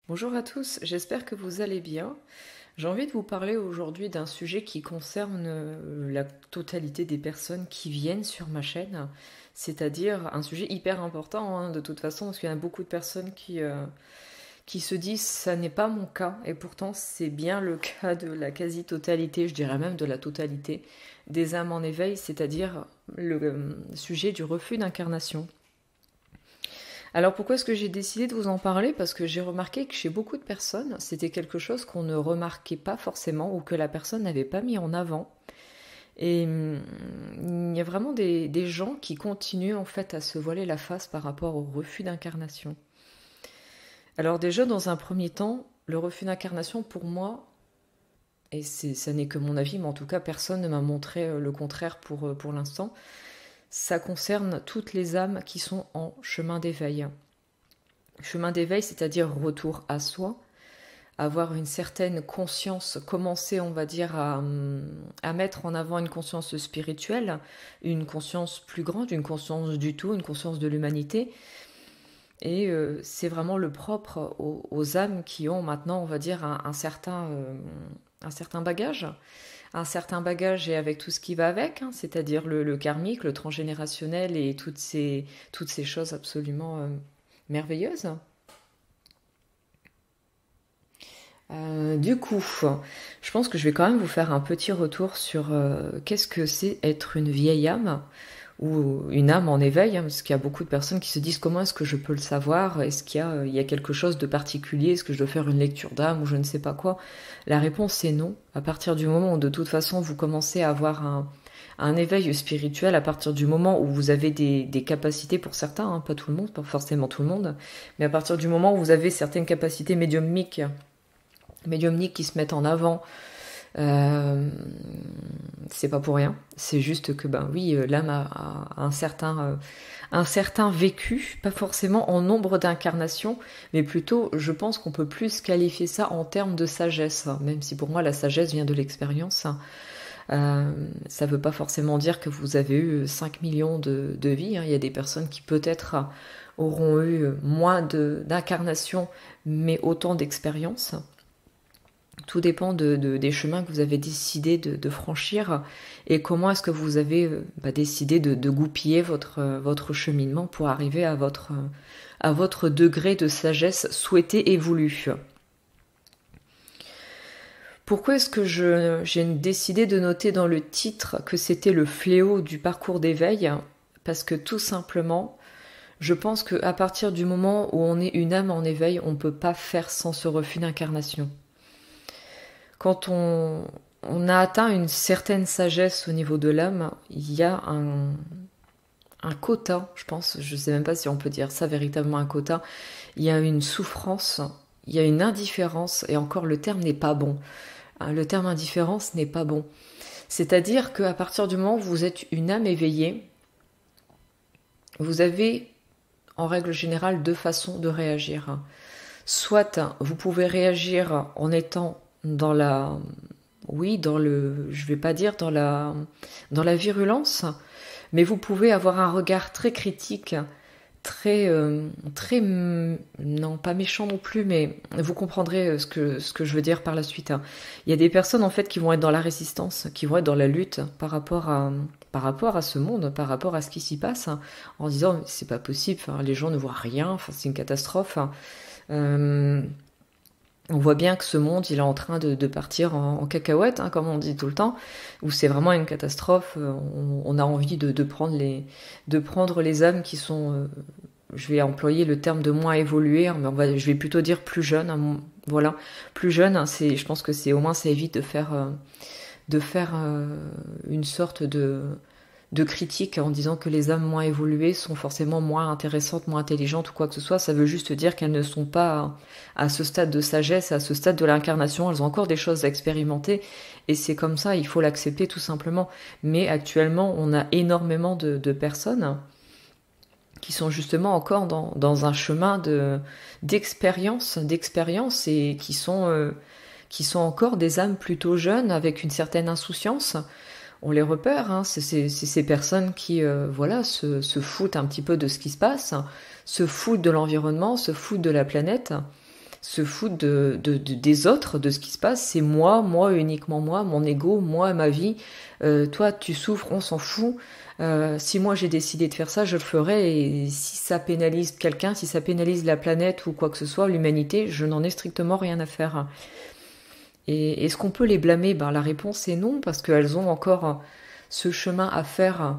Bonjour à tous, j'espère que vous allez bien. J'ai envie de vous parler aujourd'hui d'un sujet qui concerne la totalité des personnes qui viennent sur ma chaîne, c'est-à-dire un sujet hyper important de toute façon, parce qu'il y a beaucoup de personnes qui se disent ça n'est pas mon cas, et pourtant c'est bien le cas de la quasi-totalité, je dirais même de la totalité des âmes en éveil, c'est-à-dire le sujet du refus d'incarnation. Alors pourquoi est-ce que j'ai décidé de vous en parler? Parce que j'ai remarqué que chez beaucoup de personnes, c'était quelque chose qu'on ne remarquait pas forcément ou que la personne n'avait pas mis en avant. Et il y a vraiment des gens qui continuent en fait à se voiler la face par rapport au refus d'incarnation. Alors déjà, dans un premier temps, le refus d'incarnation pour moi, et ça n'est que mon avis, mais en tout cas personne ne m'a montré le contraire pour l'instant, ça concerne toutes les âmes qui sont en chemin d'éveil. Chemin d'éveil, c'est-à-dire retour à soi, avoir une certaine conscience, commencer, on va dire, à mettre en avant une conscience spirituelle, une conscience plus grande, une conscience du tout, une conscience de l'humanité. Et c'est vraiment le propre aux âmes qui ont maintenant, on va dire, un certain bagage. Un certain bagage et avec tout ce qui va avec, c'est-à-dire le karmique, le transgénérationnel et toutes ces choses absolument merveilleuses. Du coup, je pense que je vais quand même vous faire un petit retour sur qu'est-ce que c'est être une vieille âme ou une âme en éveil, parce qu'il y a beaucoup de personnes qui se disent comment est-ce que je peux le savoir, est-ce qu'il y a quelque chose de particulier, est-ce que je dois faire une lecture d'âme ou je ne sais pas quoi. La réponse est non. À partir du moment où de toute façon vous commencez à avoir un éveil spirituel, à partir du moment où vous avez des capacités pour certains, pas tout le monde, pas forcément tout le monde, mais à partir du moment où vous avez certaines capacités médiumniques qui se mettent en avant, c'est pas pour rien. C'est juste que ben oui, l'âme a un certain vécu, pas forcément en nombre d'incarnations, mais plutôt, je pense qu'on peut plus qualifier ça en termes de sagesse, même si pour moi la sagesse vient de l'expérience. Ça veut pas forcément dire que vous avez eu 5 millions de vies. Il y a des personnes qui peut-être auront eu moins d'incarnations, mais autant d'expériences. Tout dépend des chemins que vous avez décidé de franchir et comment est-ce que vous avez décidé de goupiller votre cheminement pour arriver à votre degré de sagesse souhaité et voulu. Pourquoi est-ce que j'ai décidé de noter dans le titre que c'était le fléau du parcours d'éveil? Parce que tout simplement, je pense qu'à partir du moment où on est une âme en éveil, on ne peut pas faire sans ce refus d'incarnation. Quand on a atteint une certaine sagesse au niveau de l'âme, il y a un quota, je pense, je ne sais même pas si on peut dire ça véritablement un quota, il y a une souffrance, il y a une indifférence, et encore le terme n'est pas bon. Le terme indifférence n'est pas bon. C'est-à-dire qu'à partir du moment où vous êtes une âme éveillée, vous avez en règle générale deux façons de réagir. Soit vous pouvez réagir en étant dans je vais pas dire dans la virulence, mais vous pouvez avoir un regard très critique, très, non pas méchant non plus, mais vous comprendrez ce que je veux dire par la suite. Il y a des personnes en fait qui vont être dans la résistance, qui vont être dans la lutte par rapport à ce monde, par rapport à ce qui s'y passe, en disant c'est pas possible, les gens ne voient rien, c'est une catastrophe. On voit bien que ce monde, il est en train de partir en cacahuète, comme on dit tout le temps, où c'est vraiment une catastrophe. On a envie de prendre les âmes qui sont, je vais employer le terme de moins évoluées, mais je vais plutôt dire plus jeunes. Voilà, plus jeunes. Je pense que au moins ça évite de faire une sorte de critique en disant que les âmes moins évoluées sont forcément moins intéressantes, moins intelligentes ou quoi que ce soit. Ça veut juste dire qu'elles ne sont pas à ce stade de sagesse, à ce stade de l'incarnation. Elles ont encore des choses à expérimenter et c'est comme ça, il faut l'accepter tout simplement. Mais actuellement, on a énormément de personnes qui sont justement encore dans un chemin d'expérience et qui sont encore des âmes plutôt jeunes avec une certaine insouciance. On les repère, c'est ces personnes qui se foutent un petit peu de ce qui se passe, se foutent de l'environnement, se foutent de la planète, se foutent des autres, de ce qui se passe. C'est moi, moi, uniquement moi, mon ego, moi, ma vie. Toi, tu souffres, on s'en fout. Si moi j'ai décidé de faire ça, je le ferai. Et si ça pénalise quelqu'un, si ça pénalise la planète ou quoi que ce soit, l'humanité, je n'en ai strictement rien à faire. Et est-ce qu'on peut les blâmer? Ben, la réponse est non, parce qu'elles ont encore ce chemin à faire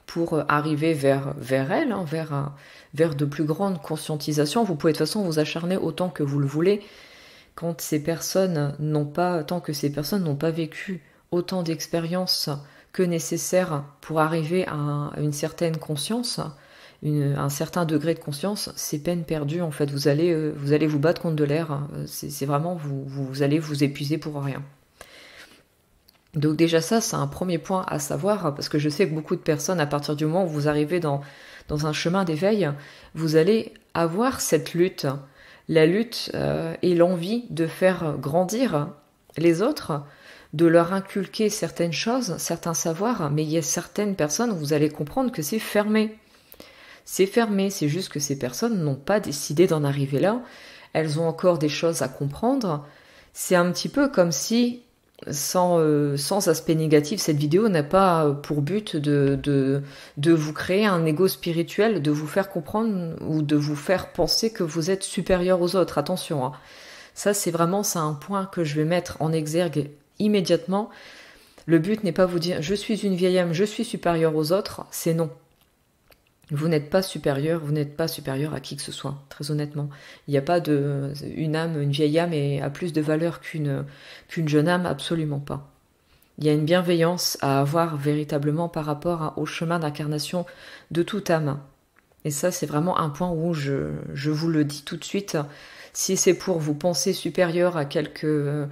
pour arriver vers elles, hein, vers de plus grandes conscientisations. Vous pouvez de toute façon vous acharner autant que vous le voulez. Tant que ces personnes n'ont pas vécu autant d'expériences que nécessaire pour arriver à une certaine conscience, un certain degré de conscience, c'est peine perdue en fait. Vous allez vous battre contre de l'air. C'est vraiment vous allez vous épuiser pour rien. Donc déjà ça, c'est un premier point à savoir, parce que je sais que beaucoup de personnes, à partir du moment où vous arrivez dans un chemin d'éveil, vous allez avoir cette lutte, la lutte et l'envie de faire grandir les autres, de leur inculquer certaines choses, certains savoirs, mais il y a certaines personnes où vous allez comprendre que c'est fermé. C'est fermé, c'est juste que ces personnes n'ont pas décidé d'en arriver là, elles ont encore des choses à comprendre. C'est un petit peu comme si, sans aspect négatif, cette vidéo n'a pas pour but de vous créer un ego spirituel, de vous faire comprendre ou de vous faire penser que vous êtes supérieur aux autres. Attention, hein. Ça c'est un point que je vais mettre en exergue immédiatement. Le but n'est pas vous dire je suis une vieille âme, je suis supérieur aux autres, c'est non. Vous n'êtes pas supérieur à qui que ce soit, très honnêtement. Il n'y a pas une vieille âme a plus de valeur qu'une jeune âme, absolument pas. Il y a une bienveillance à avoir véritablement par rapport au chemin d'incarnation de toute âme. Et ça, c'est vraiment un point où je vous le dis tout de suite. Si c'est pour vous penser supérieur à quelques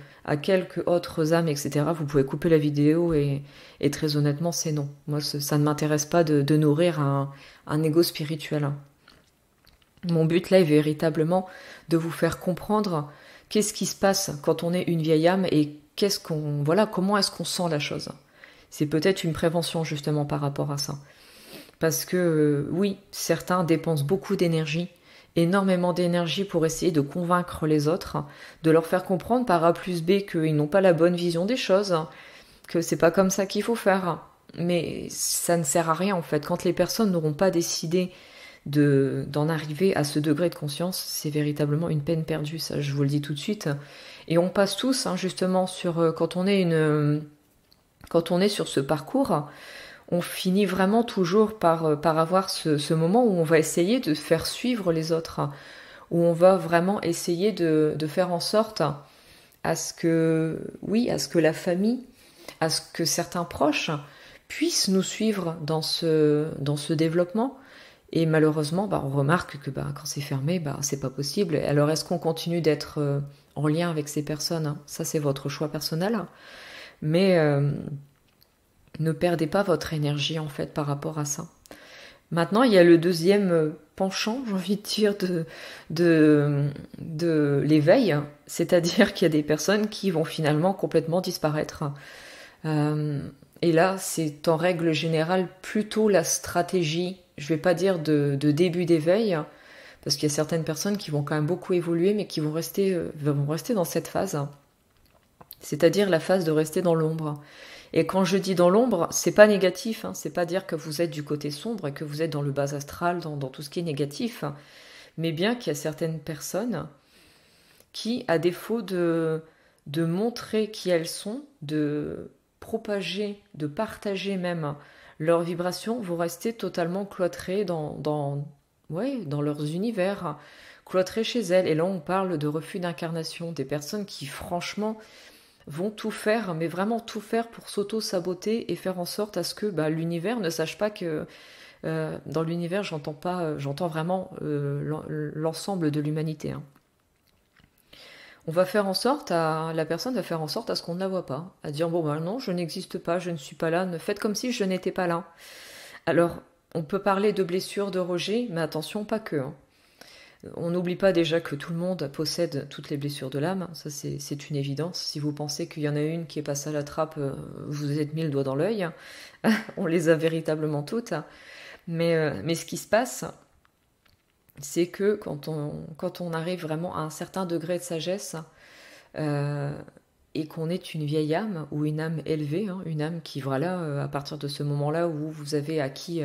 autres âmes, etc., vous pouvez couper la vidéo et très honnêtement, c'est non. Moi, ça ne m'intéresse pas de nourrir un ego spirituel. Mon but là est véritablement de vous faire comprendre qu'est-ce qui se passe quand on est une vieille âme et comment est-ce qu'on sent la chose. C'est peut-être une prévention justement par rapport à ça. Parce que oui, certains dépensent beaucoup d'énergie, énormément d'énergie pour essayer de convaincre les autres, de leur faire comprendre par A plus B qu'ils n'ont pas la bonne vision des choses, que c'est pas comme ça qu'il faut faire. Mais ça ne sert à rien en fait. Quand les personnes n'auront pas décidé d'en arriver à ce degré de conscience, c'est véritablement une peine perdue, ça je vous le dis tout de suite. Et on passe tous justement quand on est sur ce parcours, on finit vraiment toujours par avoir ce moment où on va essayer de faire suivre les autres, où on va vraiment essayer de faire en sorte à ce que la famille, à ce que certains proches puissent nous suivre dans ce développement. Et malheureusement, on remarque que quand c'est fermé, c'est pas possible. Alors est-ce qu'on continue d'être en lien avec ces personnes? Ça, c'est votre choix personnel. Mais ne perdez pas votre énergie en fait par rapport à ça. Maintenant, il y a le deuxième penchant, j'ai envie de dire, de l'éveil, c'est-à-dire qu'il y a des personnes qui vont finalement complètement disparaître. Et là, c'est en règle générale plutôt la stratégie, je vais pas dire de début d'éveil, parce qu'il y a certaines personnes qui vont quand même beaucoup évoluer, mais qui vont rester dans cette phase, c'est-à-dire la phase de rester dans l'ombre. Et quand je dis dans l'ombre, c'est pas négatif, c'est pas dire que vous êtes du côté sombre et que vous êtes dans le bas astral, dans tout ce qui est négatif, mais bien qu'il y a certaines personnes qui, à défaut de montrer qui elles sont, de propager, de partager même leurs vibrations, vont rester totalement cloîtrées dans leurs univers, cloîtrées chez elles. Et là, on parle de refus d'incarnation, des personnes qui, franchement, vont tout faire, mais vraiment tout faire pour s'auto-saboter et faire en sorte à ce que l'univers ne sache pas que... dans l'univers, j'entends vraiment l'ensemble de l'humanité. La personne va faire en sorte à ce qu'on ne la voit pas, à dire non, je n'existe pas, je ne suis pas là, faites comme si je n'étais pas là. Alors, on peut parler de blessures, de rejet, mais attention, pas que. On n'oublie pas déjà que tout le monde possède toutes les blessures de l'âme, ça c'est une évidence. Si vous pensez qu'il y en a une qui est passée à la trappe, vous êtes mis le doigt dans l'œil. On les a véritablement toutes. Mais ce qui se passe, c'est que quand on arrive vraiment à un certain degré de sagesse, euh, et qu'on est une vieille âme ou une âme élevée, hein, une âme qui, voilà, à partir de ce moment-là où vous avez acquis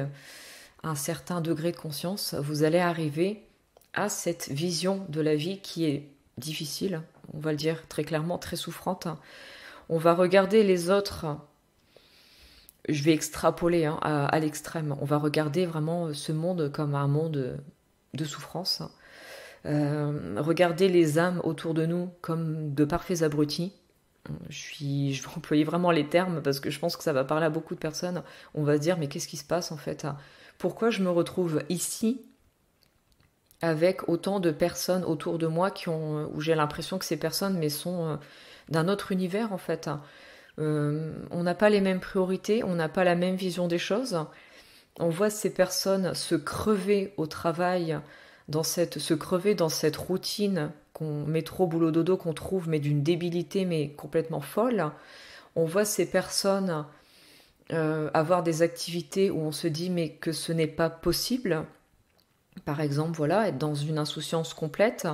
un certain degré de conscience, vous allez arriver à cette vision de la vie qui est difficile, on va le dire très clairement, très souffrante. On va regarder les autres, je vais extrapoler hein, à l'extrême, on va regarder vraiment ce monde comme un monde de souffrance. Regarder les âmes autour de nous comme de parfaits abrutis. Je vais employer vraiment les termes parce que je pense que ça va parler à beaucoup de personnes. On va se dire mais qu'est-ce qui se passe en fait? Pourquoi je me retrouve ici avec autant de personnes autour de moi où j'ai l'impression que ces personnes mais sont d'un autre univers en fait. On n'a pas les mêmes priorités, on n'a pas la même vision des choses. On voit ces personnes se crever au travail, se crever dans cette routine qu'on métro boulot dodo qu'on trouve mais d'une débilité mais complètement folle. On voit ces personnes avoir des activités où on se dit mais que ce n'est pas possible. Par exemple, voilà, être dans une insouciance complète,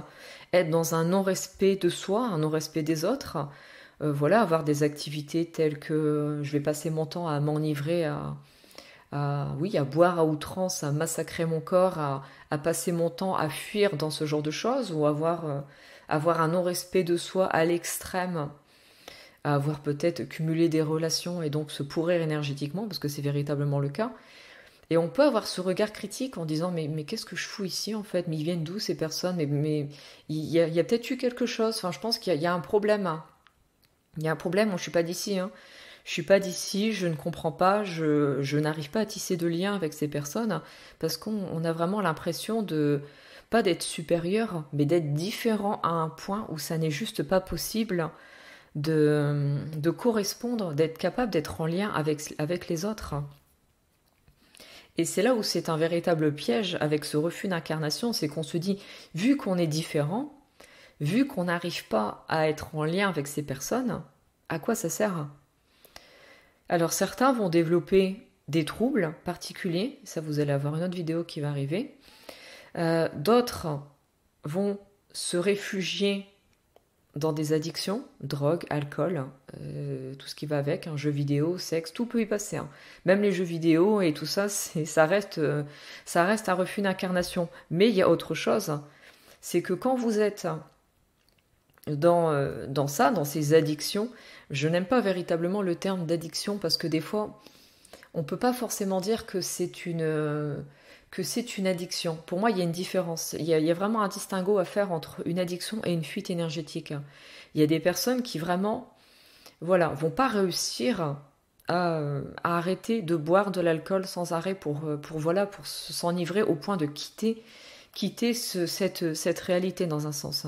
être dans un non-respect de soi, un non-respect des autres. Voilà, avoir des activités telles que je vais passer mon temps à m'enivrer, oui, à boire à outrance, à massacrer mon corps, à passer mon temps à fuir dans ce genre de choses, ou avoir un non-respect de soi à l'extrême, à avoir peut-être cumulé des relations et donc se pourrir énergétiquement, parce que c'est véritablement le cas. Et on peut avoir ce regard critique en disant mais qu'est-ce que je fous ici en fait? Mais ils viennent d'où ces personnes? Mais il y a peut-être eu quelque chose. Enfin, je pense qu'il y a un problème. Hein. Il y a un problème, moi je suis pas d'ici. Hein. Je suis pas d'ici, je ne comprends pas, je n'arrive pas à tisser de lien avec ces personnes parce qu'on a vraiment l'impression de pas d'être supérieur, mais d'être différent à un point où ça n'est juste pas possible de correspondre, d'être capable d'être en lien avec les autres. Et c'est là où c'est un véritable piège avec ce refus d'incarnation, c'est qu'on se dit, vu qu'on est différent, vu qu'on n'arrive pas à être en lien avec ces personnes, à quoi ça sert? Alors certains vont développer des troubles particuliers, ça vous allez avoir une autre vidéo qui va arriver. D'autres vont se réfugier dans des addictions, drogue, alcool, tout ce qui va avec, jeux vidéo, sexe, tout peut y passer. Hein. Même les jeux vidéo et tout ça, ça reste un refus d'incarnation. Mais il y a autre chose, c'est que quand vous êtes dans ça, dans ces addictions, je n'aime pas véritablement le terme d'addiction parce que des fois, on ne peut pas forcément dire que c'est une addiction. Pour moi, il y a une différence. Il y a vraiment un distinguo à faire entre une addiction et une fuite énergétique. Il y a des personnes qui vraiment, voilà, vont pas réussir à arrêter de boire de l'alcool sans arrêt pour s'enivrer au point de quitter cette réalité dans un sens.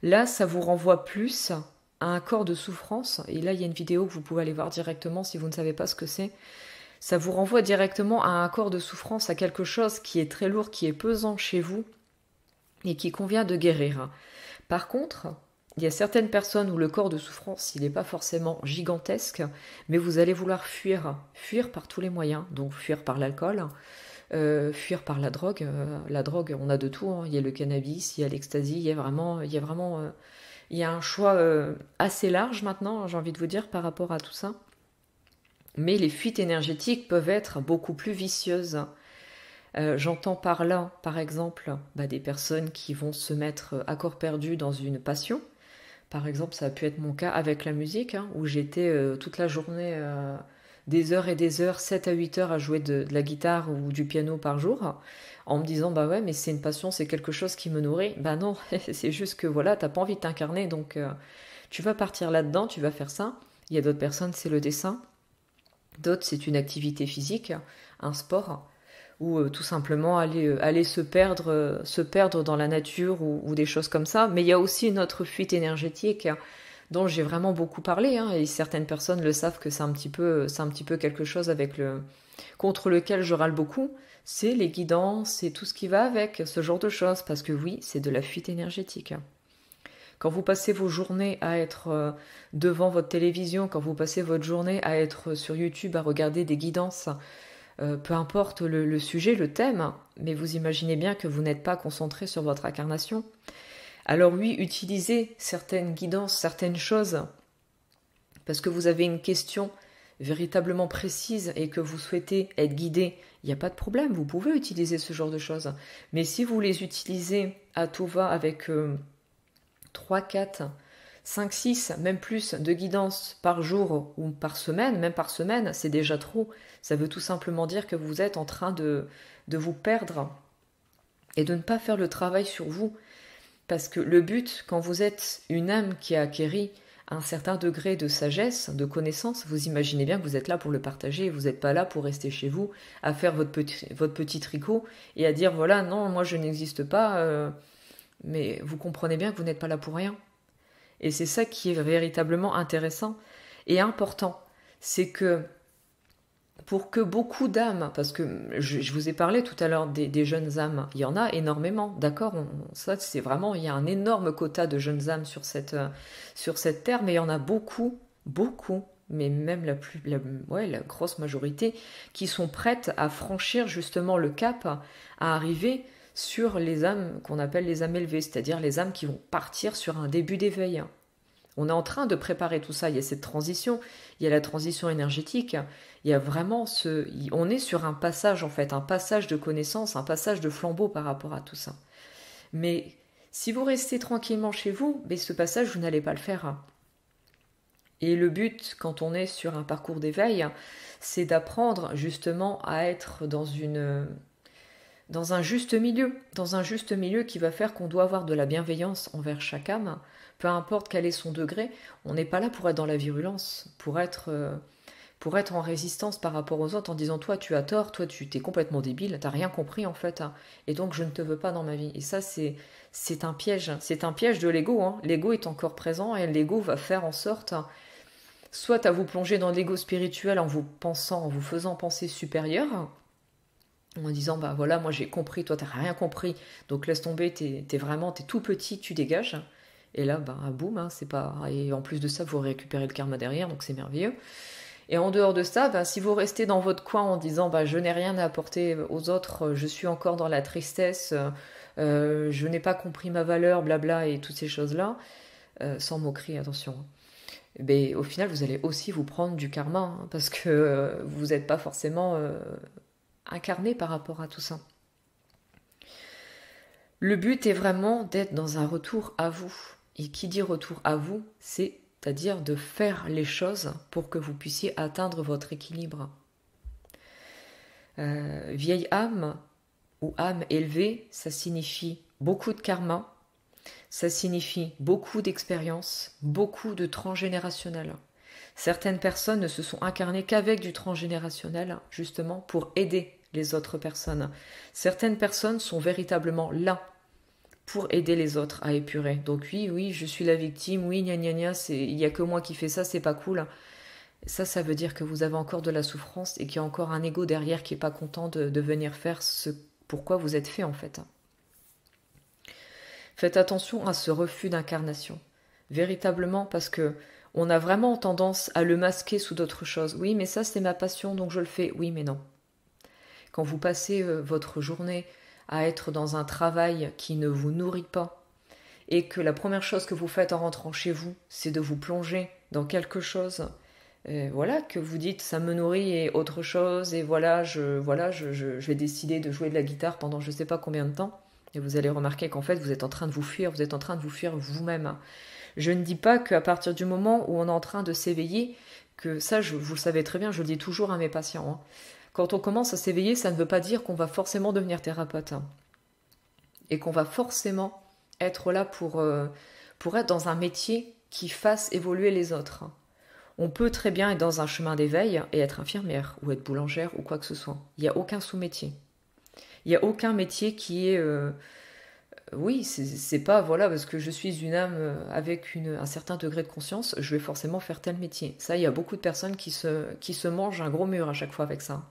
Là, ça vous renvoie plus à un corps de souffrance. Et là, il y a une vidéo que vous pouvez aller voir directement si vous ne savez pas ce que c'est. Ça vous renvoie directement à un corps de souffrance, à quelque chose qui est très lourd, qui est pesant chez vous et qui convient de guérir. Par contre, il y a certaines personnes où le corps de souffrance, il n'est pas forcément gigantesque, mais vous allez vouloir fuir par tous les moyens, donc fuir par l'alcool, fuir par la drogue. La drogue, on a de tout, hein. Il y a le cannabis, il y a l'ecstasy, il y a un choix assez large maintenant, j'ai envie de vous dire, par rapport à tout ça. Mais les fuites énergétiques peuvent être beaucoup plus vicieuses. J'entends par là, par exemple, des personnes qui vont se mettre à corps perdu dans une passion. Par exemple, ça a pu être mon cas avec la musique, hein, où j'étais toute la journée, des heures et des heures, 7 à 8 heures à jouer de la guitare ou du piano par jour, en me disant, bah ouais, mais c'est une passion, c'est quelque chose qui me nourrit. Bah non, c'est juste que voilà, t'as pas envie de t'incarner, donc tu vas partir là-dedans, tu vas faire ça. Il y a d'autres personnes, c'est le dessin. D'autres, c'est une activité physique, un sport, ou tout simplement aller se perdre dans la nature ou des choses comme ça. Mais il y a aussi une autre fuite énergétique dont j'ai vraiment beaucoup parlé, hein, et certaines personnes le savent que c'est un petit peu quelque chose contre lequel je râle beaucoup. C'est les guidances, c'est tout ce qui va avec, ce genre de choses, parce que oui, c'est de la fuite énergétique. Quand vous passez vos journées à être devant votre télévision, quand vous passez votre journée à être sur YouTube, à regarder des guidances, peu importe le sujet, le thème, mais vous imaginez bien que vous n'êtes pas concentré sur votre incarnation. Alors oui, utilisez certaines guidances, certaines choses, parce que vous avez une question véritablement précise et que vous souhaitez être guidé, il n'y a pas de problème, vous pouvez utiliser ce genre de choses. Mais si vous les utilisez à tout va avec 3, 4, 5, 6, même plus de guidance par jour ou par semaine, même par semaine, c'est déjà trop. Ça veut tout simplement dire que vous êtes en train de vous perdre et de ne pas faire le travail sur vous. Parce que le but, quand vous êtes une âme qui a acquéri un certain degré de sagesse, de connaissance, vous imaginez bien que vous êtes là pour le partager, vous n'êtes pas là pour rester chez vous, à faire votre petit tricot et à dire voilà, non, moi je n'existe pas, mais vous comprenez bien que vous n'êtes pas là pour rien. Et c'est ça qui est véritablement intéressant et important, c'est que pour que beaucoup d'âmes, parce que je vous ai parlé tout à l'heure des jeunes âmes, il y en a énormément, d'accord, ça c'est vraiment, il y a un énorme quota de jeunes âmes sur cette terre, mais il y en a beaucoup, mais même la grosse majorité, qui sont prêtes à franchir justement le cap, à arriver sur les âmes qu'on appelle les âmes élevées, c'est-à-dire les âmes qui vont partir sur un début d'éveil. On est en train de préparer tout ça, il y a cette transition, il y a la transition énergétique, il y a vraiment on est sur un passage en fait, un passage de connaissance, un passage de flambeau par rapport à tout ça. Mais si vous restez tranquillement chez vous, mais ce passage, vous n'allez pas le faire. Et le but, quand on est sur un parcours d'éveil, c'est d'apprendre justement à être dans un juste milieu qui va faire qu'on doit avoir de la bienveillance envers chaque âme, peu importe quel est son degré. On n'est pas là pour être dans la virulence, pour être en résistance par rapport aux autres en disant toi tu as tort, toi tu t'es complètement débile, t'as rien compris en fait, hein, et donc je ne te veux pas dans ma vie. Et ça c'est un piège de l'ego, hein. L'ego est encore présent et l'ego va faire en sorte soit à vous plonger dans l'ego spirituel en vous faisant penser supérieur, en disant bah voilà moi j'ai compris, toi t'as rien compris, donc laisse tomber, t'es tout petit, tu dégages. Et là bah boum, hein, c'est pas, et en plus de ça vous récupérez le karma derrière, donc c'est merveilleux. Et en dehors de ça, bah, si vous restez dans votre coin en disant bah, je n'ai rien à apporter aux autres, je suis encore dans la tristesse, je n'ai pas compris ma valeur, blabla, et toutes ces choses-là, sans moquerie, attention. Mais au final, vous allez aussi vous prendre du karma, hein, parce que vous n'êtes pas forcément incarné par rapport à tout ça. Le but est vraiment d'être dans un retour à vous. Et qui dit retour à vous, c'est-à-dire de faire les choses pour que vous puissiez atteindre votre équilibre. Vieille âme ou âme élevée, ça signifie beaucoup de karma, ça signifie beaucoup d'expérience, beaucoup de transgénérationnel. Certaines personnes ne se sont incarnées qu'avec du transgénérationnel, justement pour aider les autres personnes. Certaines personnes sont véritablement là pour aider les autres à épurer. Donc oui, je suis la victime, oui, gna gna gna, il n'y a que moi qui fais ça, c'est pas cool. Ça veut dire que vous avez encore de la souffrance et qu'il y a encore un ego derrière qui n'est pas content de venir faire ce pourquoi vous êtes fait en fait. Faites attention à ce refus d'incarnation, véritablement, parce que on a vraiment tendance à le masquer sous d'autres choses. Oui, mais ça c'est ma passion, donc je le fais. Oui, mais non. Quand vous passez votre journée à être dans un travail qui ne vous nourrit pas, et que la première chose que vous faites en rentrant chez vous, c'est de vous plonger dans quelque chose, voilà, que vous dites ça me nourrit et autre chose, et je vais décider de jouer de la guitare pendant je sais pas combien de temps, et vous allez remarquer qu'en fait vous êtes en train de vous fuir, vous êtes en train de vous fuir vous-même. Je ne dis pas qu'à partir du moment où on est en train de s'éveiller, que ça vous le savez très bien, je le dis toujours à mes patients, hein. Quand on commence à s'éveiller, ça ne veut pas dire qu'on va forcément devenir thérapeute, hein, et qu'on va forcément être là pour être dans un métier qui fasse évoluer les autres. On peut très bien être dans un chemin d'éveil et être infirmière ou être boulangère ou quoi que ce soit. Il n'y a aucun sous-métier. Il n'y a aucun métier qui est... oui, c'est pas, voilà, parce que je suis une âme avec un certain degré de conscience, je vais forcément faire tel métier. Ça, il y a beaucoup de personnes qui se mangent un gros mur à chaque fois avec ça.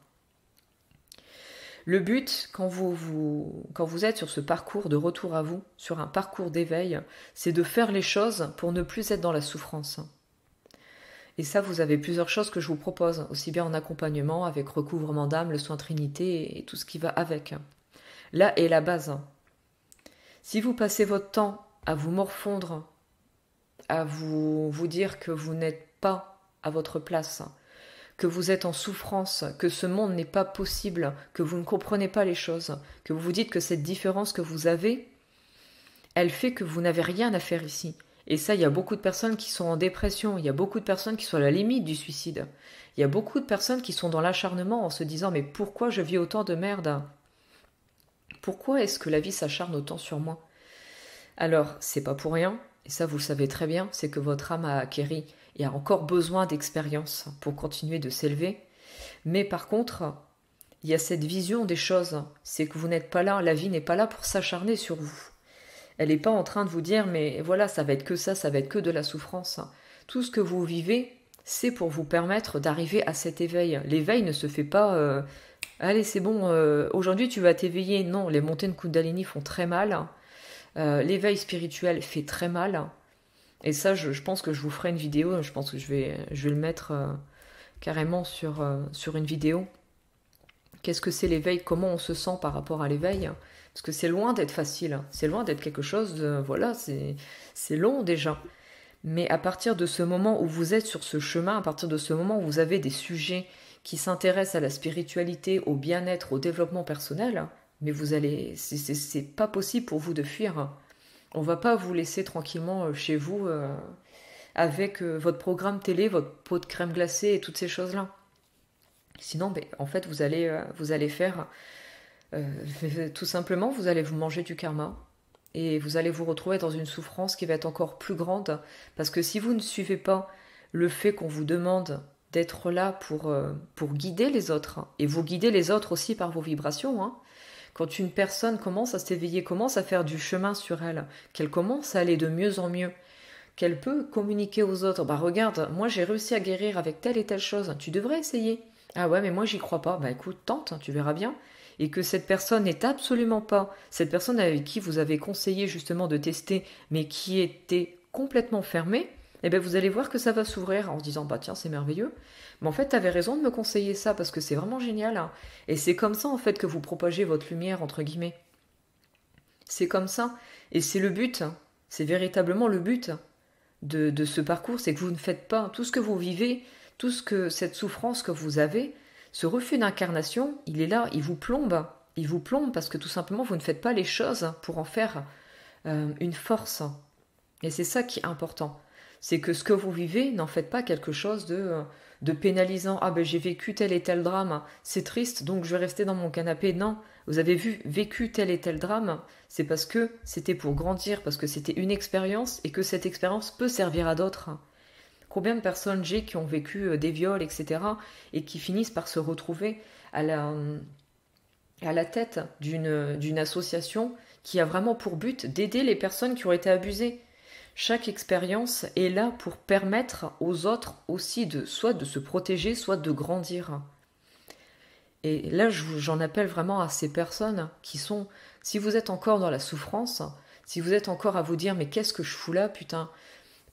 Le but, quand vous êtes sur ce parcours de retour à vous, sur un parcours d'éveil, c'est de faire les choses pour ne plus être dans la souffrance. Et ça, vous avez plusieurs choses que je vous propose, aussi bien en accompagnement, avec recouvrement d'âme, le soin Trinité et tout ce qui va avec. Là est la base. Si vous passez votre temps à vous morfondre, à vous dire que vous n'êtes pas à votre place, que vous êtes en souffrance, que ce monde n'est pas possible, que vous ne comprenez pas les choses, que vous vous dites que cette différence que vous avez, elle fait que vous n'avez rien à faire ici. Et ça, il y a beaucoup de personnes qui sont en dépression, il y a beaucoup de personnes qui sont à la limite du suicide. Il y a beaucoup de personnes qui sont dans l'acharnement en se disant « Mais pourquoi je vis autant de merde ? Pourquoi est-ce que la vie s'acharne autant sur moi ?» Alors, c'est pas pour rien, et ça vous le savez très bien, c'est que votre âme a acquéri et a encore besoin d'expérience pour continuer de s'élever. Mais par contre, il y a cette vision des choses, c'est que vous n'êtes pas là, la vie n'est pas là pour s'acharner sur vous. Elle n'est pas en train de vous dire, mais voilà, ça va être que ça va être que de la souffrance. Tout ce que vous vivez, c'est pour vous permettre d'arriver à cet éveil. L'éveil ne se fait pas, allez, c'est bon, aujourd'hui tu vas t'éveiller. Non, les montées de Kundalini font très mal. L'éveil spirituel fait très mal. Et ça, je pense que je vous ferai une vidéo. Je pense que je vais le mettre carrément sur une vidéo. Qu'est-ce que c'est l'éveil? Comment on se sent par rapport à l'éveil? Parce que c'est loin d'être facile. C'est loin d'être quelque chose de... Voilà, c'est long déjà. Mais à partir de ce moment où vous êtes sur ce chemin, à partir de ce moment où vous avez des sujets qui s'intéressent à la spiritualité, au bien-être, au développement personnel, mais vous allez... C'est pas possible pour vous de fuir. On va pas vous laisser tranquillement chez vous avec votre programme télé, votre pot de crème glacée et toutes ces choses-là. Sinon, en fait, vous allez faire... tout simplement, vous allez vous manger du karma et vous allez vous retrouver dans une souffrance qui va être encore plus grande parce que si vous ne suivez pas le fait qu'on vous demande d'être là pour guider les autres et vous guider les autres aussi par vos vibrations, hein, quand une personne commence à s'éveiller, commence à faire du chemin sur elle, qu'elle commence à aller de mieux en mieux, qu'elle peut communiquer aux autres, bah regarde, moi j'ai réussi à guérir avec telle et telle chose, tu devrais essayer. Ah ouais, mais moi j'y crois pas, bah écoute, tente, tu verras bien. Et que cette personne n'est absolument pas, cette personne avec qui vous avez conseillé justement de tester, mais qui était complètement fermée, eh bien vous allez voir que ça va s'ouvrir en se disant, bah tiens, c'est merveilleux. Mais en fait, tu avais raison de me conseiller ça, parce que c'est vraiment génial. Hein. Et c'est comme ça, en fait, que vous propagez votre lumière, entre guillemets. C'est comme ça. Et c'est le but, c'est véritablement le but de ce parcours, c'est que vous ne faites pas tout ce que vous vivez, cette souffrance que vous avez, ce refus d'incarnation, il est là, il vous plombe parce que tout simplement vous ne faites pas les choses pour en faire une force. Et c'est ça qui est important, c'est que ce que vous vivez, n'en faites pas quelque chose de pénalisant. Ah ben j'ai vécu tel et tel drame, c'est triste, donc je vais rester dans mon canapé. Non, vous avez vécu tel et tel drame, c'est parce que c'était pour grandir, parce que c'était une expérience et que cette expérience peut servir à d'autres. Combien de personnes j'ai qui ont vécu des viols, etc., et qui finissent par se retrouver à la tête d'une association qui a vraiment pour but d'aider les personnes qui ont été abusées. Chaque expérience est là pour permettre aux autres aussi soit de se protéger, soit de grandir. Et là, j'en appelle vraiment à ces personnes qui sont, si vous êtes encore dans la souffrance, si vous êtes encore à vous dire « mais qu'est-ce que je fous là, putain ?»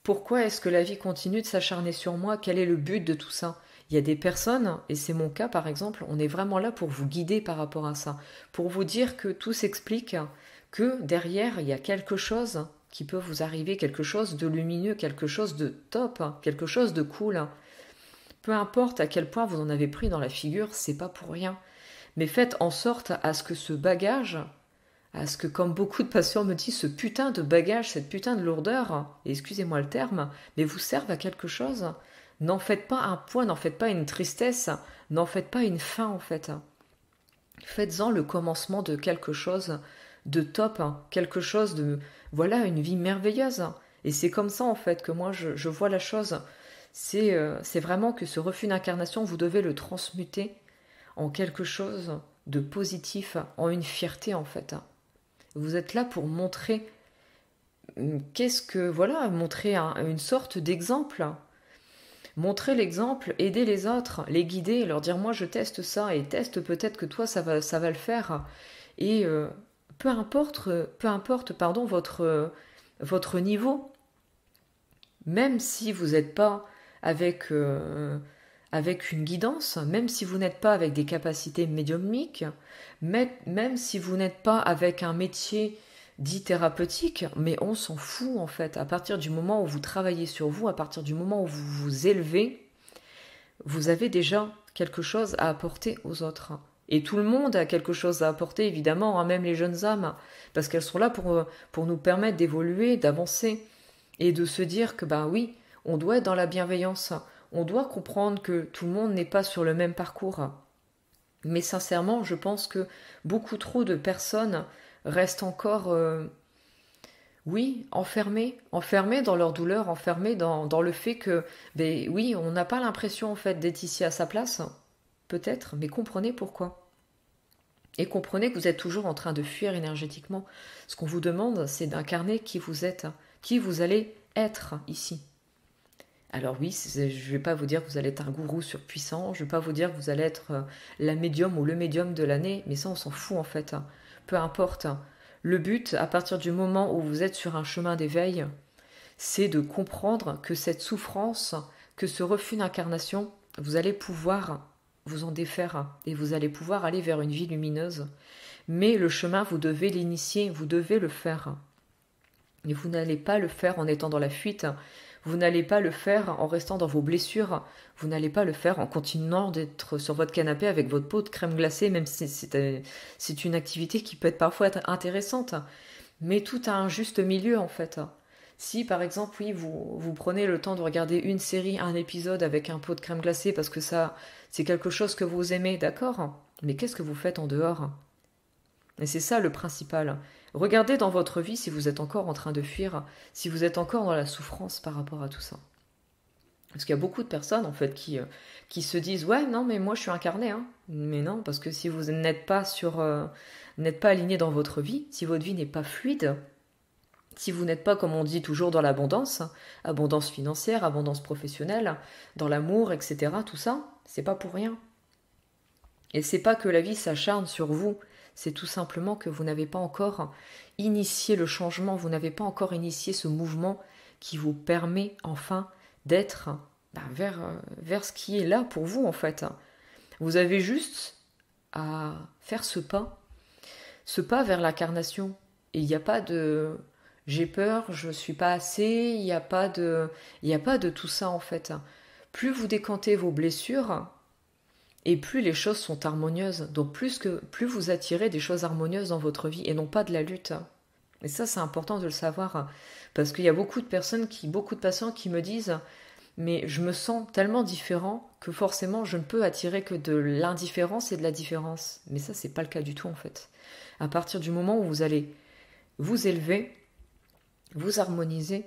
Pourquoi est-ce que la vie continue de s'acharner sur moi? Quel est le but de tout ça? Il y a des personnes, et c'est mon cas par exemple, on est vraiment là pour vous guider par rapport à ça, pour vous dire que tout s'explique, que derrière il y a quelque chose qui peut vous arriver, quelque chose de lumineux, quelque chose de top, quelque chose de cool. Peu importe à quel point vous en avez pris dans la figure, c'est pas pour rien. Mais faites en sorte à ce que ce bagage, à ce que, comme beaucoup de patients me disent, ce putain de bagage, cette putain de lourdeur, et excusez-moi le terme, mais vous servent à quelque chose. N'en faites pas un poids, n'en faites pas une tristesse, n'en faites pas une fin en fait. Faites-en le commencement de quelque chose de top, quelque chose de, voilà, une vie merveilleuse. Et c'est comme ça en fait que moi je vois la chose. C'est vraiment que ce refus d'incarnation, vous devez le transmuter en quelque chose de positif, en une fierté en fait. Vous êtes là pour montrer montrer une sorte d'exemple. Montrer l'exemple, aider les autres, les guider, leur dire moi je teste ça et teste peut-être que toi ça va le faire. Et peu importe votre niveau, même si vous n'êtes pas avec une guidance, même si vous n'êtes pas avec des capacités médiumniques, même si vous n'êtes pas avec un métier dit thérapeutique, mais on s'en fout en fait. À partir du moment où vous travaillez sur vous, à partir du moment où vous vous élevez, vous avez déjà quelque chose à apporter aux autres. Et tout le monde a quelque chose à apporter, évidemment, hein, même les jeunes âmes, parce qu'elles sont là pour nous permettre d'évoluer, d'avancer, et de se dire que, ben oui, on doit être dans la bienveillance, on doit comprendre que tout le monde n'est pas sur le même parcours. Mais sincèrement, je pense que beaucoup trop de personnes restent encore, oui, enfermées dans leur douleur, enfermées dans le fait que, ben oui, on n'a pas l'impression en fait d'être ici à sa place, peut-être, mais comprenez pourquoi. Et comprenez que vous êtes toujours en train de fuir énergétiquement. Ce qu'on vous demande, c'est d'incarner qui vous êtes, qui vous allez être ici. Alors oui, je ne vais pas vous dire que vous allez être un gourou surpuissant, je ne vais pas vous dire que vous allez être la médium ou le médium de l'année, mais ça on s'en fout en fait. Peu importe. Le but, à partir du moment où vous êtes sur un chemin d'éveil, c'est de comprendre que cette souffrance, que ce refus d'incarnation, vous allez pouvoir vous en défaire et vous allez pouvoir aller vers une vie lumineuse. Mais le chemin, vous devez l'initier, vous devez le faire. Et vous n'allez pas le faire en étant dans la fuite, vous n'allez pas le faire en restant dans vos blessures, vous n'allez pas le faire en continuant d'être sur votre canapé avec votre pot de crème glacée, même si c'est une activité qui peut être parfois intéressante. Mais tout a un juste milieu en fait. Si par exemple, oui, vous prenez le temps de regarder une série, un épisode avec un pot de crème glacée parce que ça, c'est quelque chose que vous aimez, d'accord, mais qu'est-ce que vous faites en dehors? Et c'est ça le principal. Regardez dans votre vie si vous êtes encore en train de fuir, si vous êtes encore dans la souffrance par rapport à tout ça. Parce qu'il y a beaucoup de personnes en fait qui se disent ouais non mais moi je suis incarné hein. Mais non parce que si vous n'êtes pas n'êtes pas aligné dans votre vie, si votre vie n'est pas fluide, si vous n'êtes pas comme on dit toujours dans l'abondance, abondance financière, abondance professionnelle, dans l'amour etc. tout ça, c'est pas pour rien. Et c'est pas que la vie s'acharne sur vous, c'est tout simplement que vous n'avez pas encore initié le changement, vous n'avez pas encore initié ce mouvement qui vous permet enfin d'être vers ce qui est là pour vous en fait. Vous avez juste à faire ce pas vers l'incarnation. Et il n'y a pas de j'ai peur, je suis pas assez, il n'y a pas de tout ça en fait. Plus vous décantez vos blessures, et plus les choses sont harmonieuses. Donc plus vous attirez des choses harmonieuses dans votre vie et non pas de la lutte. Et ça c'est important de le savoir parce qu'il y a beaucoup de patients qui me disent mais je me sens tellement différent que forcément je ne peux attirer que de l'indifférence et de la différence. Mais ça c'est pas le cas du tout en fait. À partir du moment où vous allez vous élever, vous harmoniser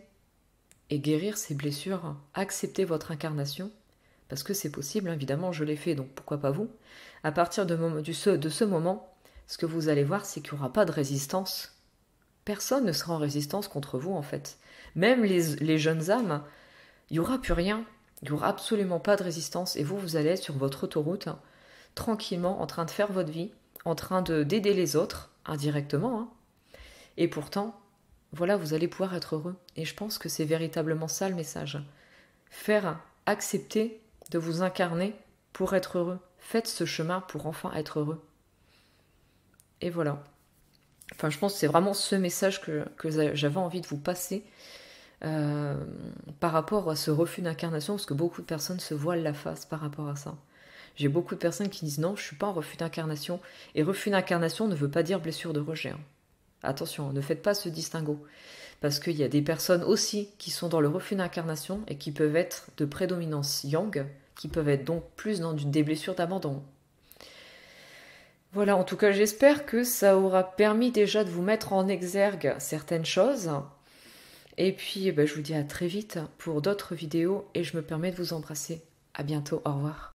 et guérir ces blessures, accepter votre incarnation, parce que c'est possible, évidemment, je l'ai fait, donc pourquoi pas vous. À partir de ce moment, ce que vous allez voir, c'est qu'il n'y aura pas de résistance. Personne ne sera en résistance contre vous, en fait. Même les jeunes âmes, il n'y aura plus rien. Il n'y aura absolument pas de résistance. Et vous allez être sur votre autoroute, tranquillement, en train de faire votre vie, en train d'aider les autres, indirectement. Hein. Et pourtant, voilà, vous allez pouvoir être heureux. Et je pense que c'est véritablement ça le message. Faire accepter de vous incarner pour être heureux. Faites ce chemin pour enfin être heureux. Et voilà. Enfin, je pense que c'est vraiment ce message que j'avais envie de vous passer par rapport à ce refus d'incarnation, parce que beaucoup de personnes se voilent la face par rapport à ça. J'ai beaucoup de personnes qui disent non, je ne suis pas en refus d'incarnation. Et refus d'incarnation ne veut pas dire blessure de rejet. Hein. Attention, ne faites pas ce distinguo. Parce qu'il y a des personnes aussi qui sont dans le refus d'incarnation et qui peuvent être de prédominance yang, qui peuvent être donc plus dans des blessures d'abandon. Voilà, en tout cas, j'espère que ça aura permis déjà de vous mettre en exergue certaines choses. Et puis, je vous dis à très vite pour d'autres vidéos et je me permets de vous embrasser. À bientôt, au revoir.